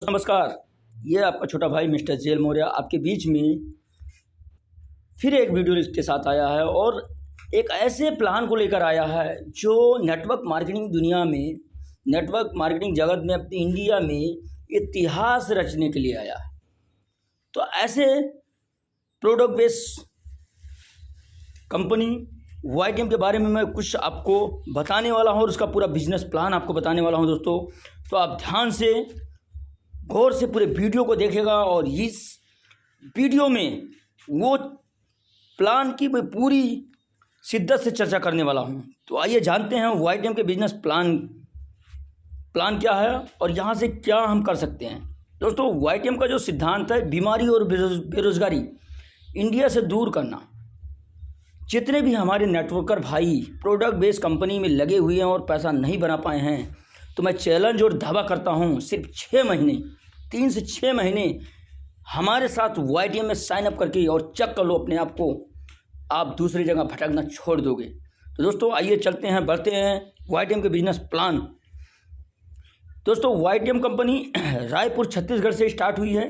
नमस्कार। ये आपका छोटा भाई मिस्टर जेल मौर्य आपके बीच में फिर एक वीडियो के साथ आया है और एक ऐसे प्लान को लेकर आया है जो नेटवर्क मार्केटिंग दुनिया में, नेटवर्क मार्केटिंग जगत में, अपनी इंडिया में इतिहास रचने के लिए आया है। तो ऐसे प्रोडक्ट बेस्ड कंपनी YTM के बारे में मैं कुछ आपको बताने वाला हूँ और उसका पूरा बिजनेस प्लान आपको बताने वाला हूँ दोस्तों। तो आप ध्यान से गौर से पूरे वीडियो को देखेगा और इस वीडियो में वो प्लान की मैं पूरी शिद्दत से चर्चा करने वाला हूं। तो आइए जानते हैं YTM के बिजनेस प्लान क्या है और यहाँ से क्या हम कर सकते हैं। दोस्तों, YTM का जो सिद्धांत है, बीमारी और बेरोजगारी इंडिया से दूर करना। जितने भी हमारे नेटवर्कर भाई प्रोडक्ट बेस्ड कंपनी में लगे हुए हैं और पैसा नहीं बना पाए हैं, तो मैं चैलेंज और दावा करता हूं, सिर्फ 6 महीने, 3 से 6 महीने हमारे साथ YTM में साइन अप करके और चेक कर लो अपने आप को, आप दूसरी जगह भटकना छोड़ दोगे। तो दोस्तों आइए चलते हैं, बढ़ते हैं YTM के बिजनेस प्लान। दोस्तों, YTM कंपनी रायपुर छत्तीसगढ़ से स्टार्ट हुई है।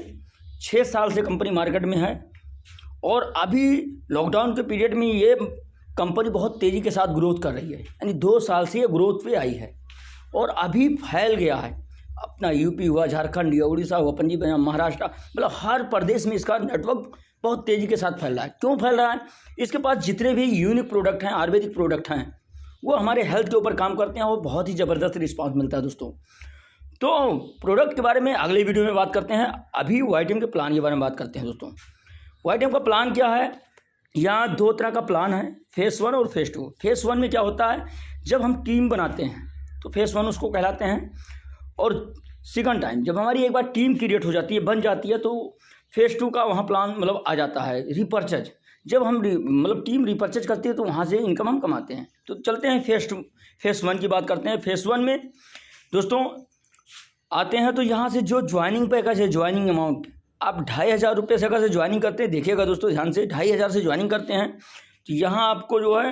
6 साल से कंपनी मार्केट में है और अभी लॉकडाउन के पीरियड में ये कंपनी बहुत तेज़ी के साथ ग्रोथ कर रही है, यानी 2 साल से ये ग्रोथ पे आई है और अभी फैल गया है। अपना यूपी हुआ, झारखंड हुआ, उड़ीसा हुआ, पंजाब, महाराष्ट्र, मतलब हर प्रदेश में इसका नेटवर्क बहुत तेज़ी के साथ फैल रहा है। क्यों फैल रहा है? इसके पास जितने भी यूनिक प्रोडक्ट हैं, आयुर्वेदिक प्रोडक्ट हैं, वो हमारे हेल्थ के ऊपर काम करते हैं और बहुत ही ज़बरदस्त रिस्पांस मिलता है दोस्तों। तो प्रोडक्ट के बारे में अगले वीडियो में बात करते हैं। अभी YTM के प्लान के बारे में बात करते हैं दोस्तों। YTM का प्लान क्या है? यहाँ 2 तरह का प्लान है, फेज़ 1 और फेज़ 2। फेज़ 1 में क्या होता है, जब हम टीम बनाते हैं तो फेज़ 1 उसको कहलाते हैं, और सेकंड टाइम जब हमारी एक बार टीम क्रिएट हो जाती है, बन जाती है, तो फेज़ 2 का वहाँ प्लान मतलब आ जाता है, रिपर्चेज। जब हम मतलब टीम रिपर्चेज करती है तो वहाँ से इनकम हम कमाते हैं। तो चलते हैं फेज़ 1 की बात करते हैं। फेज़ 1 में दोस्तों आते हैं तो यहाँ से जो ज्वाइनिंग पैकेज है, ज्वाइनिंग अमाउंट, आप 2,500 रुपये से अगर से ज्वाइनिंग करते हैं, देखिएगा दोस्तों ध्यान से, 2,500 से ज्वाइनिंग करते हैं तो यहाँ आपको जो है,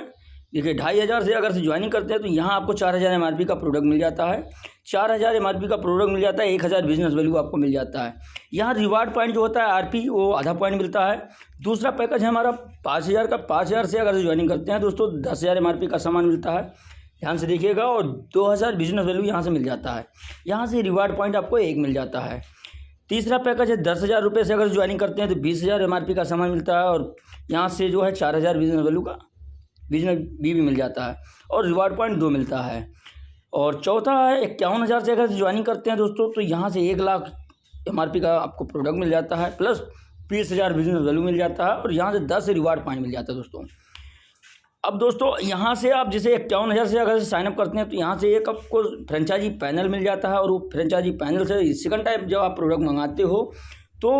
देखिए 2,500 से अगर से ज्वाइनिंग करते हैं तो यहाँ आपको 4,000 MRP का प्रोडक्ट मिल जाता है। 4,000 MRP का प्रोडक्ट मिल जाता है, 1,000 बिजनेस वैल्यू आपको मिल जाता है। यहाँ रिवार्ड पॉइंट जो होता है RP, वो आधा पॉइंट मिलता है। दूसरा पैकेज है हमारा 5,000 का। 5,000 से अगर से ज्वाइनिंग करते हैं दोस्तों 10,000 MRP का सामान मिलता है, ध्यान से देखिएगा, और 2,000 बिजनेस वैल्यू यहाँ से मिल जाता है। यहाँ से रिवार्ड पॉइंट आपको 1 मिल जाता है। तीसरा पैकेज है 10,000 रुपये से अगर ज्वाइनिंग करते हैं तो 20,000 MRP का सामान मिलता है, और यहाँ से जो है 4,000 बिजनेस वैल्यू का बिजनेस भी मिल जाता है, और रिवार्ड पॉइंट 2 मिलता है। और चौथा है 51,000 से अगर ज्वाइनिंग करते हैं दोस्तों तो यहाँ से 1,00,000 MRP का आपको प्रोडक्ट मिल जाता है, प्लस 20,000 बिजनेस वैल्यू मिल जाता है, और यहाँ से 10 रिवार्ड पॉइंट मिल जाता है दोस्तों। अब दोस्तों यहाँ से आप जैसे 51,000 से अगर साइनअप करते हैं तो यहाँ से एक आपको फ्रेंचाइजी पैनल मिल जाता है, और वो फ्रेंचाइजी पैनल से सेकंड टाइम जब आप प्रोडक्ट मंगाते हो तो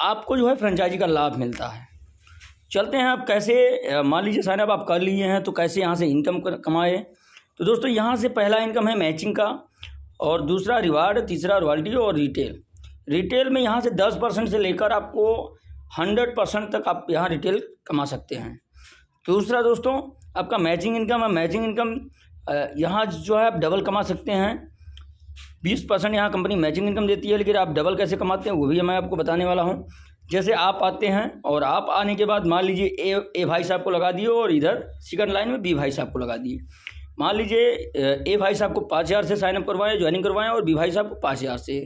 आपको जो है फ्रेंचाइजी का लाभ मिलता है। चलते हैं आप कैसे, मान लीजिए साइनअप आप कर लिए हैं तो कैसे यहाँ से इनकम कमाए। तो दोस्तों यहाँ से पहला इनकम है मैचिंग का, और दूसरा रिवार्ड, तीसरा रॉयल्टी और रिटेल। रिटेल में यहाँ से 10% से लेकर आपको 100% तक आप यहाँ रिटेल कमा सकते हैं। दूसरा दोस्तों आपका मैचिंग इनकम है। मैचिंग इनकम यहाँ जो है आप डबल कमा सकते हैं। 20% यहाँ कंपनी मैचिंग इनकम देती है, लेकिन आप डबल कैसे कमाते हैं वो भी मैं आपको बताने वाला हूँ। जैसे आप आते हैं और आप आने के बाद मान लीजिए ए भाई साहब को लगा दिए, और इधर सेकंड लाइन में B भाई साहब को लगा दिए। मान लीजिए ए भाई साहब को 5,000 से साइनअप करवाएं, ज्वाइनिंग करवाएं, और B भाई साहब को 5,000 से,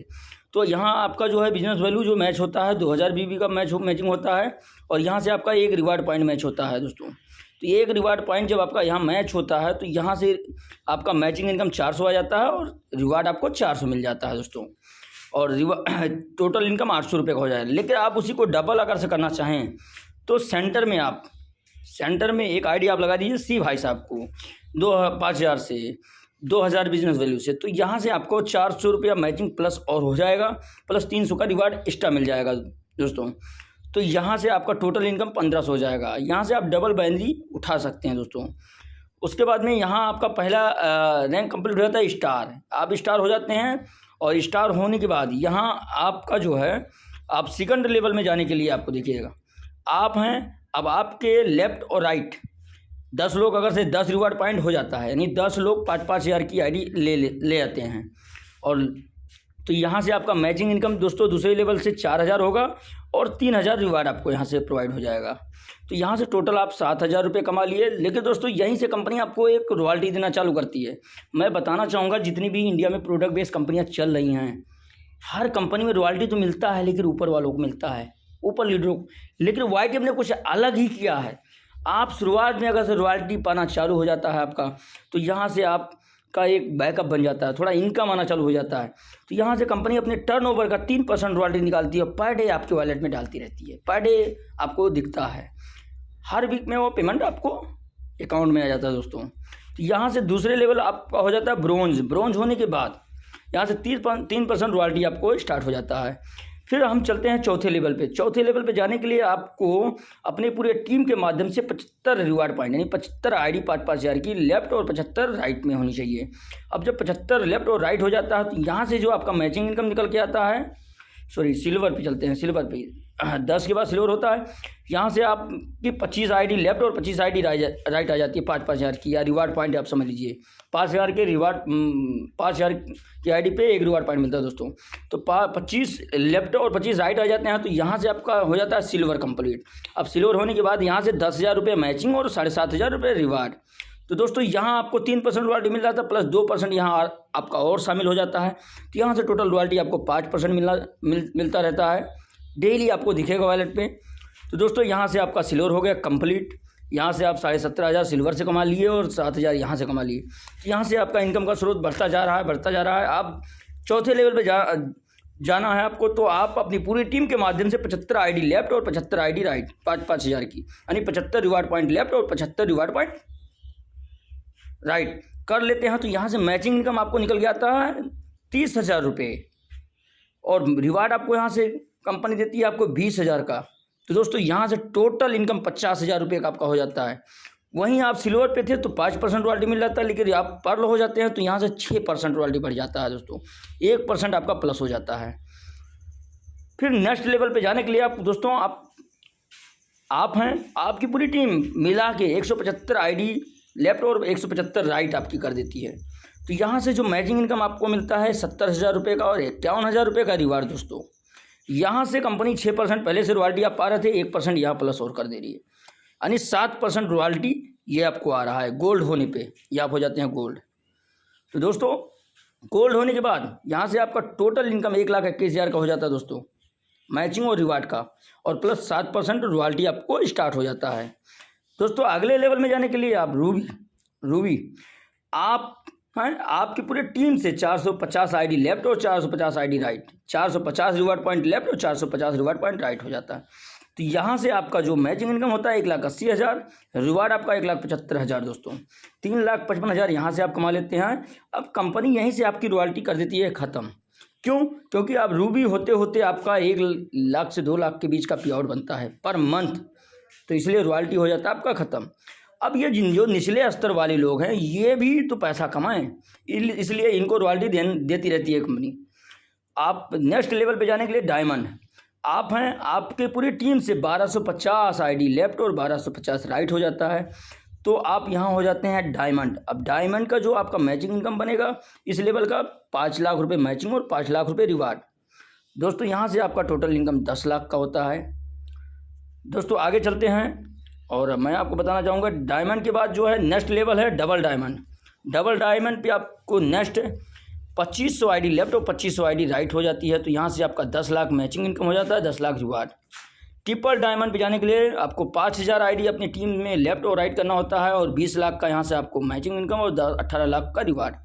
तो यहाँ आपका जो है बिजनेस वैल्यू जो मैच होता है 2,000 BB का मैचिंग होता है, और यहाँ से आपका 1 रिवार्ड पॉइंट मैच होता है दोस्तों। तो 1 रिवार्ड पॉइंट जब आपका यहाँ मैच होता है तो यहाँ से आपका मैचिंग इनकम 400 आ जाता है, और रिवार्ड आपको 400 मिल जाता है दोस्तों, और टोटल इनकम 800 रुपये का हो जाएगा। लेकिन आप उसी को डबल अगर से करना चाहें तो सेंटर में एक आईडी आप लगा दीजिए C भाई साहब को 5,000 से, 2,000 बिजनेस वैल्यू से, तो यहाँ से आपको 400 रुपया मैचिंग प्लस और हो जाएगा, प्लस 300 का रिवार्ड एक्स्ट्रा मिल जाएगा दोस्तों। तो यहाँ से आपका टोटल इनकम 1,500 हो जाएगा। यहाँ से आप डबल बैनरी उठा सकते हैं दोस्तों। उसके बाद में यहाँ आपका पहला रैंक कंप्लीट हो जाता है स्टार। आप स्टार हो जाते हैं, और स्टार होने के बाद यहाँ आपका जो है, आप सेकंड लेवल में जाने के लिए आपको देखिएगा, आप हैं, अब आपके लेफ्ट और राइट 10 लोग अगर से 10 रिवार्ड पॉइंट हो जाता है, यानी 10 लोग 5,000 की आईडी ले आते हैं, और तो यहाँ से आपका मैचिंग इनकम दोस्तों दूसरे लेवल से 4000 होगा और 3000 रिवार्ड आपको यहाँ से प्रोवाइड हो जाएगा। तो यहाँ से टोटल आप 7000 रुपये कमा लिए। लेकिन दोस्तों यहीं से कंपनी आपको एक रॉयल्टी देना चालू करती है। मैं बताना चाहूँगा जितनी भी इंडिया में प्रोडक्ट बेस्ड कंपनियाँ चल रही हैं, हर कंपनी में रॉयल्टी तो मिलता है, लेकिन ऊपर वालों को मिलता है, ऊपर लीडरों को। लेकिन YTM ने कुछ अलग ही किया है। आप शुरुआत में अगर से रॉयल्टी पाना चालू हो जाता है आपका, तो यहाँ से आपका एक बैकअप बन जाता है, थोड़ा इनकम आना चालू हो जाता है। तो यहाँ से कंपनी अपने टर्नओवर का 3% रॉयल्टी निकालती है, पर डे आपके वॉलेट में डालती रहती है। पर डे आपको दिखता है, हर वीक में वो पेमेंट आपको अकाउंट में आ जाता है दोस्तों। तो यहाँ से दूसरे लेवल आपका हो जाता है ब्रोंज। ब्रोंज होने के बाद यहाँ से 3% रॉयल्टी आपको स्टार्ट हो जाता है। फिर हम चलते हैं चौथे लेवल पे। चौथे लेवल पे जाने के लिए आपको अपने पूरे टीम के माध्यम से 75 रिवार्ड पॉइंट, यानी 75 आईडी 5-5 हज़ार की लेफ्ट और 75 राइट में होनी चाहिए। अब जब 75 लेफ्ट और राइट हो जाता है, तो यहाँ से जो आपका मैचिंग इनकम निकल के आता है, सिल्वर पे चलते हैं। सिल्वर पे 10 के बाद सिल्वर होता है। यहाँ से आपकी 25 आईडी लेफ्ट और 25 आईडी राइट आ जाती है 5-5 हज़ार की, या रिवार्ड पॉइंट आप समझ लीजिए। 5000 के रिवार्ड 5000 की आईडी पे एक रिवार्ड पॉइंट मिलता है दोस्तों। तो 25 लेफ्ट और 25 राइट आ जाते हैं, तो यहाँ से आपका हो जाता है सिल्वर कंप्लीट। अब सिल्वर होने के बाद यहाँ से 10,000 रुपये मैचिंग और 7,500 रुपये रिवार्ड। तो दोस्तों यहाँ आपको 3% रॉयल्टी मिल जाता है, प्लस 2% यहाँ आपका और शामिल हो जाता है। तो यहाँ से टोटल रॉयल्टी आपको 5% मिलता रहता है, डेली आपको दिखेगा वॉलेट पे। तो दोस्तों यहाँ से आपका सिल्वर हो गया कंप्लीट। यहाँ से आप 17,500 सिल्वर से कमा लिए और 7,000 यहाँ से कमा लिए। तो यहाँ से आपका इनकम का स्रोत बढ़ता जा रहा है। आप चौथे लेवल पे जाना है आपको, तो आप अपनी पूरी टीम के माध्यम से 75 आईडी लेफ्ट और 75 आईडी राइट 5-5 हज़ार की, यानी 75 रिवार्ड पॉइंट लेफ्ट और 75 रिवार्ड पॉइंट राइट कर लेते हैं। तो यहाँ से मैचिंग इनकम आपको निकल के आता है 30,000 रुपये, और रिवार्ड आपको यहाँ से कंपनी देती है आपको 20,000 का। तो दोस्तों यहाँ से टोटल इनकम 50,000 रुपये का आपका हो जाता है। वहीं आप सिल्वर पे थे तो 5% रॉयल्टी मिल जाता है, लेकिन आप पर्ल हो जाते हैं तो यहाँ से 6% रॉयल्टी बढ़ जाता है दोस्तों, 1% आपका प्लस हो जाता है। फिर नेक्स्ट लेवल पे जाने के लिए आप दोस्तों आप हैं, आपकी पूरी टीम मिला के 175 आईडी लेफ्ट और 175 राइट आपकी कर देती है। तो यहाँ से जो मैचिंग इनकम आपको मिलता है 70,000 रुपये का और 51,000 रुपये का रिवार्ड दोस्तों। यहाँ से कंपनी 6% पहले से रॉयल्टी आप पा रहे थे, 1% यहाँ प्लस और कर दे रही है, यानी 7% रॉयल्टी ये आपको आ रहा है। गोल्ड होने पे ये आप हो जाते हैं गोल्ड। तो दोस्तों गोल्ड होने के बाद यहाँ से आपका टोटल इनकम 1,21,000 का हो जाता है दोस्तों, मैचिंग और रिवार्ड का, और प्लस 7% रॉयल्टी आपको स्टार्ट हो जाता है। दोस्तों अगले लेवल में जाने के लिए आप रूबी आप हैं, आपकी पूरे टीम से 450 आईडी लेफ्ट और 450 ID right, 450 reward point left और 450 रिवार्ड पॉइंट राइट हो जाता है। तो यहाँ से आपका जो मैचिंग इनकम होता है 1,80,000, रिवार्ड आपका 1,75,000 दोस्तों, 3,55,000 यहाँ से आप कमा लेते हैं। अब कंपनी यहीं से आपकी रॉयल्टी कर देती है ख़त्म। क्यों? क्योंकि आप रूबी होते होते आपका 1 लाख से 2 लाख के बीच का पे आउट बनता है पर मंथ, तो इसलिए रॉयल्टी हो जाता है आपका ख़त्म। अब ये जो निचले स्तर वाले लोग हैं ये भी तो पैसा कमाएं, इसलिए इनको रॉयल्टी देती रहती है कंपनी। आप नेक्स्ट लेवल पे जाने के लिए डायमंड आप हैं, आपके पूरी टीम से 1250 आईडी लेफ्ट और 1250 राइट हो जाता है, तो आप यहाँ हो जाते हैं डायमंड। अब डायमंड का जो आपका मैचिंग इनकम बनेगा इस लेवल का 5 लाख रुपये मैचिंग और 5 लाख रुपये रिवार्ड। दोस्तों यहाँ से आपका टोटल इनकम 10 लाख का होता है। दोस्तों आगे चलते हैं और मैं आपको बताना चाहूँगा डायमंड के बाद जो है नेक्स्ट लेवल है डबल डायमंड। डबल डायमंड पे आपको नेक्स्ट 2500 आईडी लेफ्ट और 2500 आईडी राइट हो जाती है, तो यहाँ से आपका 10 लाख मैचिंग इनकम हो जाता है, 10 लाख रिवार्ड। ट्रिपल डायमंड पे जाने के लिए आपको 5,000 आईडी अपनी टीम में लेफ्ट और राइट करना होता है, और 20 लाख का यहाँ से आपको मैचिंग इनकम और 18 लाख का रिवार्ड।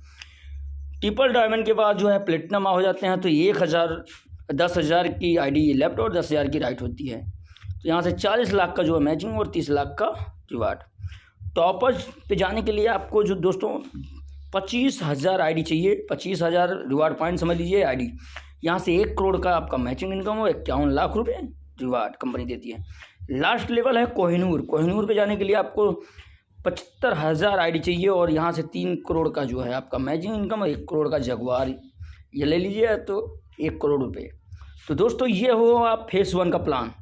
ट्रिपल डायमंड के बाद जो है प्लेटिनम हो जाते हैं, तो 10,000 की आईडी लेफ्ट और 10,000 की राइट होती है, तो यहाँ से 40 लाख का जो है मैचिंग और 30 लाख का रिवार्ड। टॉपर्स पे जाने के लिए आपको जो दोस्तों 25,000 आईडी चाहिए, 25,000 रिवार्ड पॉइंट समझ लीजिए आईडी। यहाँ से 1 करोड़ का आपका मैचिंग इनकम हो, 51 लाख रुपये रिवार्ड कंपनी देती है। लास्ट लेवल है कोहिनूर। कोहिनूर पे जाने के लिए आपको 75,000 आईडी चाहिए, और यहाँ से 3 करोड़ का जो है आपका मैचिंग इनकम, 1 करोड़ का जगुआर ये ले लीजिए, तो 1 करोड़ रुपये। तो दोस्तों ये हो आप फेज़ 1 का प्लान।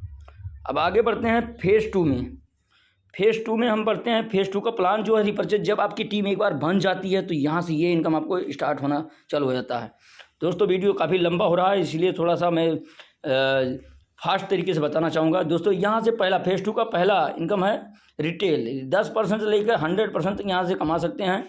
अब आगे बढ़ते हैं फेज़ 2 में। फेज़ 2 में हम बढ़ते हैं। फेज़ 2 का प्लान जो है रिपर्चेज, जब आपकी टीम एक बार बन जाती है तो यहाँ से ये इनकम आपको स्टार्ट होना चालू हो जाता है। दोस्तों वीडियो काफ़ी लंबा हो रहा है, इसलिए थोड़ा सा मैं फास्ट तरीके से बताना चाहूँगा। दोस्तों यहाँ से पहला फेज़ 2 का पहला इनकम है रिटेल, 10% से लेकर 100% तक यहाँ से कमा सकते हैं।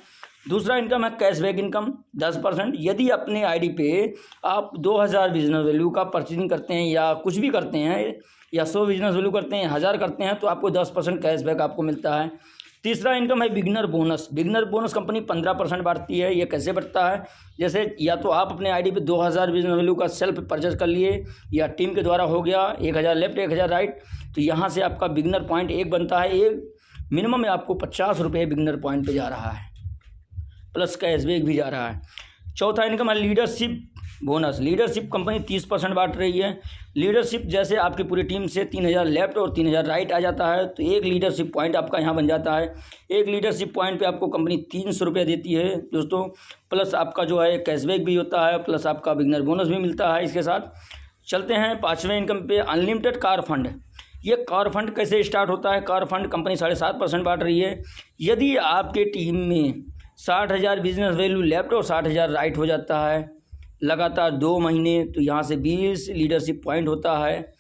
दूसरा इनकम है कैशबैक इनकम 10%। यदि अपने आईडी पे आप 2000 बिजनेस वैल्यू का परचेजिंग करते हैं या कुछ भी करते हैं या 100 बिजनेस वैल्यू करते हैं, 1000 करते हैं, तो आपको 10% कैशबैक आपको मिलता है। तीसरा इनकम है beginner bonus. Beginner bonus company 15% बांटती है। ये कैसे बढ़ता है, जैसे या तो आप अपने आईडी पे 2000 बिजनेस वैल्यू का सेल्फ परचेज कर लिए या टीम के द्वारा हो गया 1000 लेफ्ट 1000 राइट, तो यहाँ से आपका बिगनर पॉइंट 1 बनता है। एक मिनिमम में आपको 50 रुपये बिगनर पॉइंट पे जा रहा है, प्लस कैशबैक भी जा रहा है। चौथा इनकम है लीडरशिप बोनस। लीडरशिप कंपनी 30% बांट रही है। लीडरशिप जैसे आपकी पूरी टीम से 3000 लेफ्ट और 3000 राइट आ जाता है, तो एक लीडरशिप पॉइंट आपका यहाँ बन जाता है। एक लीडरशिप पॉइंट पे आपको कंपनी 300 रुपये देती है दोस्तों, प्लस आपका जो है कैशबैक भी होता है, प्लस आपका बिगनर बोनस भी मिलता है इसके साथ। चलते हैं 5वें इनकम पे, अनलिमिटेड कार फंड। ये कार फंड कैसे स्टार्ट होता है? कार फंड कंपनी 7.5% बांट रही है। यदि आपके टीम में 60,000 बिजनेस वैल्यू लेफ्ट और 60,000 राइट हो जाता है लगातार 2 महीने, तो यहाँ से 20 लीडरशिप पॉइंट होता है।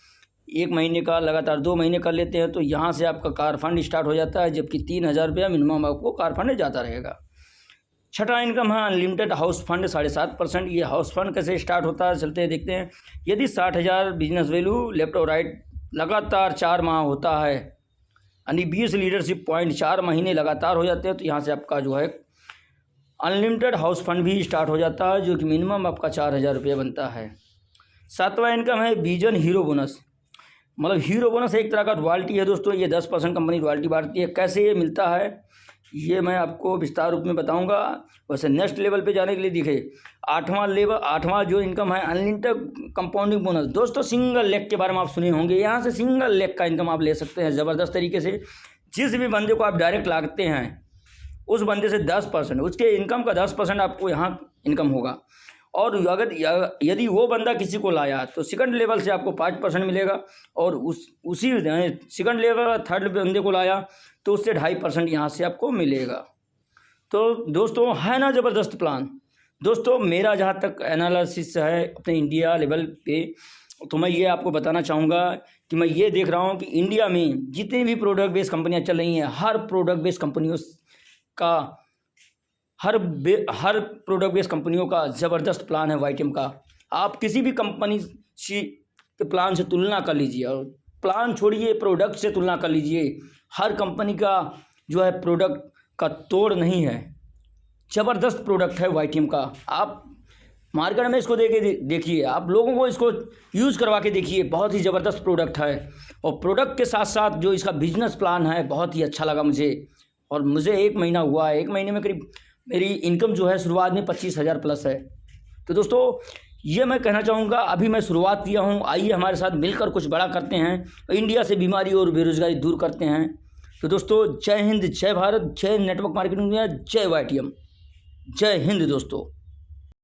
1 महीने का लगातार 2 महीने कर लेते हैं तो यहाँ से आपका कार फंड स्टार्ट हो जाता है, जबकि 3000 रुपया मिनिमम आपको कार फंड जाता रहेगा। छठा इनकम है अनलिमिटेड हाउस फंड 7.5%। ये हाउस फंड कैसे स्टार्ट होता है चलते हैं देखते हैं। यदि 60,000 बिजनेस वैल्यू लेफ्ट और राइट लगातार 4 माह होता है, यानी 20 लीडरशिप पॉइंट 4 महीने लगातार हो जाते हैं, तो यहाँ से आपका जो है अनलिमिटेड हाउस फंड भी स्टार्ट हो जाता है, जो कि मिनिमम आपका 4000 रुपये बनता है। 7वां इनकम है विजन हीरो बोनस। मतलब हीरो बोनस एक तरह का रॉयल्टी है दोस्तों। ये 10% कंपनी रॉयल्टी बांटती है। कैसे ये मिलता है ये मैं आपको विस्तार रूप में बताऊंगा। वैसे नेक्स्ट लेवल पे जाने के लिए देखिए 8वां जो इनकम है अनलिमिटेड कंपाउंडिंग बोनस। दोस्तों सिंगल लेग के बारे में आप सुने होंगे, यहाँ से सिंगल लेग का इनकम आप ले सकते हैं ज़बरदस्त तरीके से। जिस भी बंदे को आप डायरेक्ट लागते हैं उस बंदे से 10%, उसके इनकम का 10% आपको यहाँ इनकम होगा। और अगर यदि वो बंदा किसी को लाया तो सेकंड लेवल से आपको 5% मिलेगा, और उसी सेकंड लेवल थर्ड बंदे को लाया तो उससे 2.5% यहाँ से आपको मिलेगा। तो दोस्तों है ना ज़बरदस्त प्लान। दोस्तों मेरा जहाँ तक एनालिसिस है अपने इंडिया लेवल पे, तो मैं ये आपको बताना चाहूँगा कि मैं ये देख रहा हूँ कि इंडिया में जितनी भी प्रोडक्ट बेस्ड कंपनियाँ चल रही हैं, हर प्रोडक्ट बेस्ड कंपनियों का हर प्रोडक्ट बेस्ड कंपनियों का ज़बरदस्त प्लान है वाईटीएम का। आप किसी भी कंपनी के प्लान से तुलना कर लीजिए, और प्लान छोड़िए प्रोडक्ट से तुलना कर लीजिए। हर कंपनी का जो है प्रोडक्ट का तोड़ नहीं है, ज़बरदस्त प्रोडक्ट है वाईटीएम का। आप मार्केट में इसको देखिए, आप लोगों को इसको यूज़ करवा के देखिए, बहुत ही ज़बरदस्त प्रोडक्ट है। और प्रोडक्ट के साथ साथ जो इसका बिजनेस प्लान है बहुत ही अच्छा लगा मुझे। और मुझे 1 महीना हुआ है, 1 महीने में करीब मेरी इनकम जो है शुरुआत में 25,000 प्लस है। तो दोस्तों ये मैं कहना चाहूँगा, अभी मैं शुरुआत किया हूँ, आइए हमारे साथ मिलकर कुछ बड़ा करते हैं, इंडिया से बीमारी और बेरोजगारी दूर करते हैं। तो दोस्तों जय हिंद, जय भारत, जय नेटवर्क मार्केटिंग दुनिया, जय वाईटीएम, जय हिंद दोस्तों।